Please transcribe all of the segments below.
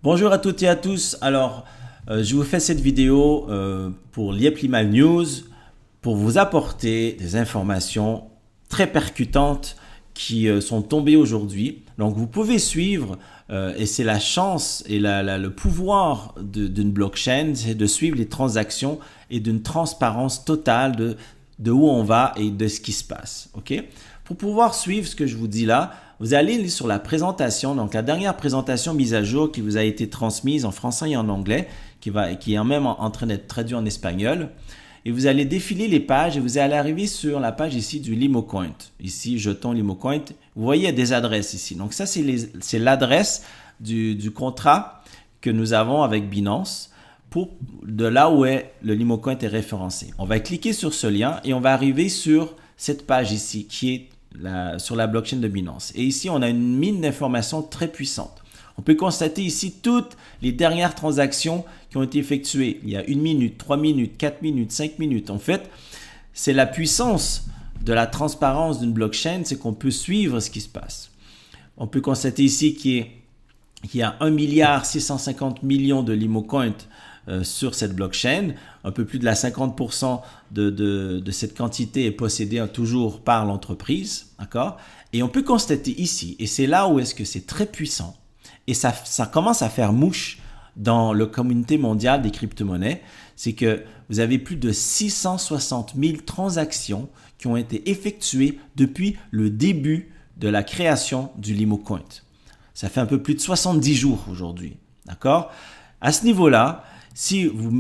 Bonjour à toutes et à tous. Alors, je vous fais cette vidéo pour Liepli News pour vous apporter des informations très percutantes qui sont tombées aujourd'hui. Donc, vous pouvez suivre, et c'est la chance et le pouvoir d'une blockchain, c'est de suivre les transactions et d'une transparence totale de où on va et de ce qui se passe. Ok? Pour pouvoir suivre ce que je vous dis là, vous allez aller sur la présentation, donc la dernière présentation mise à jour qui vous a été transmise en français et en anglais, qui est même en train d'être traduit en espagnol. Et vous allez défiler les pages et vous allez arriver sur la page ici du LimoCoin. Ici, jeton LimoCoin. Vous voyez, il y a des adresses ici. Donc ça, c'est l'adresse du contrat que nous avons avec Binance de là où le LimoCoin est référencé. On va cliquer sur ce lien et on va arriver sur cette page ici qui est sur la blockchain de Binance. Et ici, on a une mine d'informations très puissante. On peut constater ici toutes les dernières transactions qui ont été effectuées. Il y a 1 minute, 3 minutes, 4 minutes, 5 minutes. En fait, c'est la puissance de la transparence d'une blockchain, c'est qu'on peut suivre ce qui se passe. On peut constater ici qu'il y a 1,650 milliard de LimoCoin sur cette blockchain. Un peu plus de la 50% de cette quantité est possédée toujours par l'entreprise. D'accord? Et on peut constater ici, et c'est là où est-ce que c'est très puissant, et ça commence à faire mouche dans la communauté mondiale des crypto-monnaies, c'est que vous avez plus de 660 000 transactions qui ont été effectuées depuis le début de la création du LimoCoin. Ça fait un peu plus de 70 jours aujourd'hui. D'accord? À ce niveau-là, si vous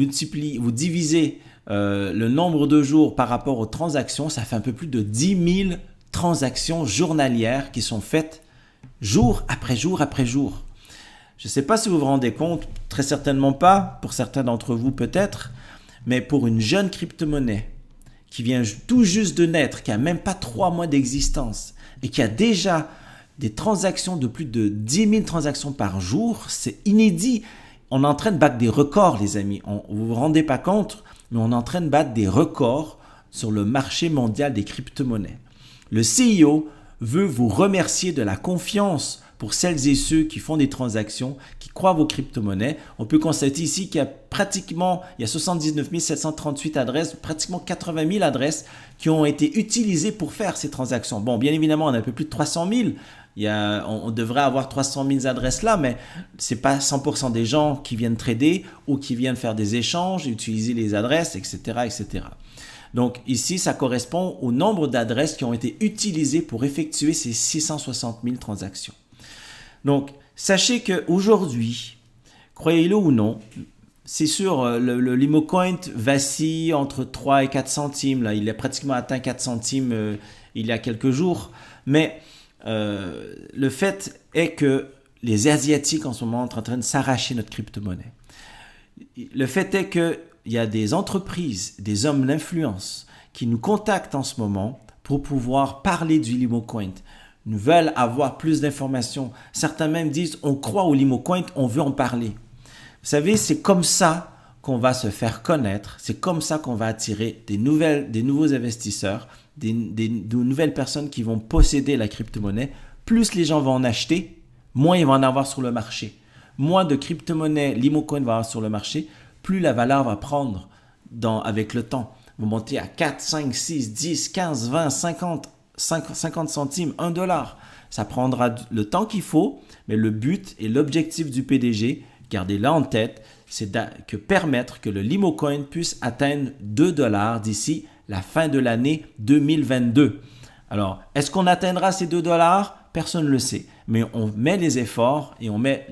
divisez le nombre de jours par rapport aux transactions, ça fait un peu plus de 10 000 transactions journalières qui sont faites jour après jour après jour. Je ne sais pas si vous vous rendez compte, très certainement pas, pour certains d'entre vous peut-être, mais pour une jeune crypto-monnaie qui vient tout juste de naître, qui n'a même pas 3 mois d'existence et qui a déjà des transactions de plus de 10 000 transactions par jour, c'est inédit. On est en train de battre des records, les amis. Vous ne vous rendez pas compte, mais on est en train de battre des records sur le marché mondial des crypto-monnaies. Le CEO veut vous remercier de la confiance pour celles et ceux qui font des transactions, qui croient vos crypto-monnaies. On peut constater ici qu'il y a 79 738 adresses, pratiquement 80 000 adresses qui ont été utilisées pour faire ces transactions. Bon, bien évidemment, on a un peu plus de 300 000. On devrait avoir 300 000 adresses là, mais ce n'est pas 100% des gens qui viennent trader ou qui viennent faire des échanges, utiliser les adresses, etc., etc. Donc ici, ça correspond au nombre d'adresses qui ont été utilisées pour effectuer ces 660 000 transactions. Donc, sachez qu'aujourd'hui, croyez-le ou non, c'est sûr, le LimoCoin vacille entre 3 et 4 centimes. Là, il a pratiquement atteint 4 centimes il y a quelques jours. Mais le fait est que les Asiatiques en ce moment sont en train de s'arracher notre crypto-monnaie. Le fait est qu'il y a des entreprises, des hommes d'influence qui nous contactent en ce moment pour pouvoir parler du LimoCoin. Nous veulent avoir plus d'informations. Certains même disent on croit au LimoCoin, on veut en parler. Vous savez, c'est comme ça qu'on va se faire connaître. C'est comme ça qu'on va attirer des nouveaux investisseurs, de nouvelles personnes qui vont posséder la crypto-monnaie. Plus les gens vont en acheter, moins il va en avoir sur le marché. Moins de crypto-monnaies LimoCoin va avoir sur le marché, plus la valeur va prendre avec le temps. Vous montez à 4, 5, 6, 10, 15, 20, 50 centimes, 1 dollar. Ça prendra le temps qu'il faut, mais le but et l'objectif du PDG, gardez-la en tête, c'est permettre que le LimoCoin puisse atteindre 2 dollars d'ici la fin de l'année 2022. Alors, est-ce qu'on atteindra ces 2 dollars? Personne ne le sait, mais on met les efforts et on met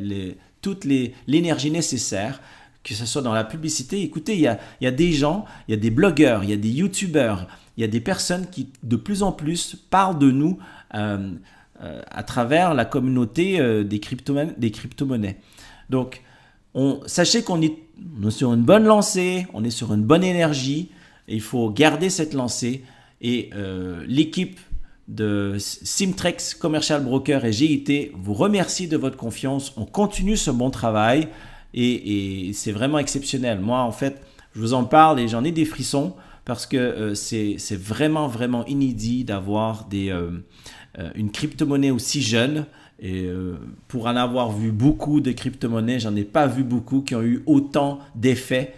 toute l'énergie nécessaire, que ce soit dans la publicité. Écoutez, il y a des gens, il y a des blogueurs, il y a des youtubeurs, il y a des personnes qui de plus en plus parlent de nous à travers la communauté des crypto-monnaies. Donc, sachez qu'on est sur une bonne lancée, on est sur une bonne énergie, et il faut garder cette lancée. Et l'équipe de Simtrex Commercial Broker et GIT vous remercie de votre confiance. On continue ce bon travail et c'est vraiment exceptionnel. Moi, en fait, je vous en parle et j'en ai des frissons parce que c'est vraiment, vraiment inédit d'avoir une crypto-monnaie aussi jeune Et pour en avoir vu beaucoup de crypto-monnaies, j'en ai pas vu beaucoup qui ont eu autant d'effets,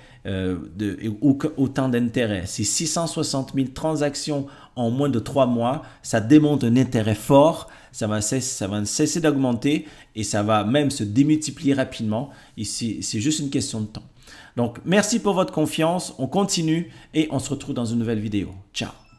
autant d'intérêt. C'est 660 000 transactions en moins de 3 mois. Ça démontre un intérêt fort. Ça va cesser d'augmenter et ça va même se démultiplier rapidement. Ici, c'est juste une question de temps. Donc, merci pour votre confiance. On continue et on se retrouve dans une nouvelle vidéo. Ciao!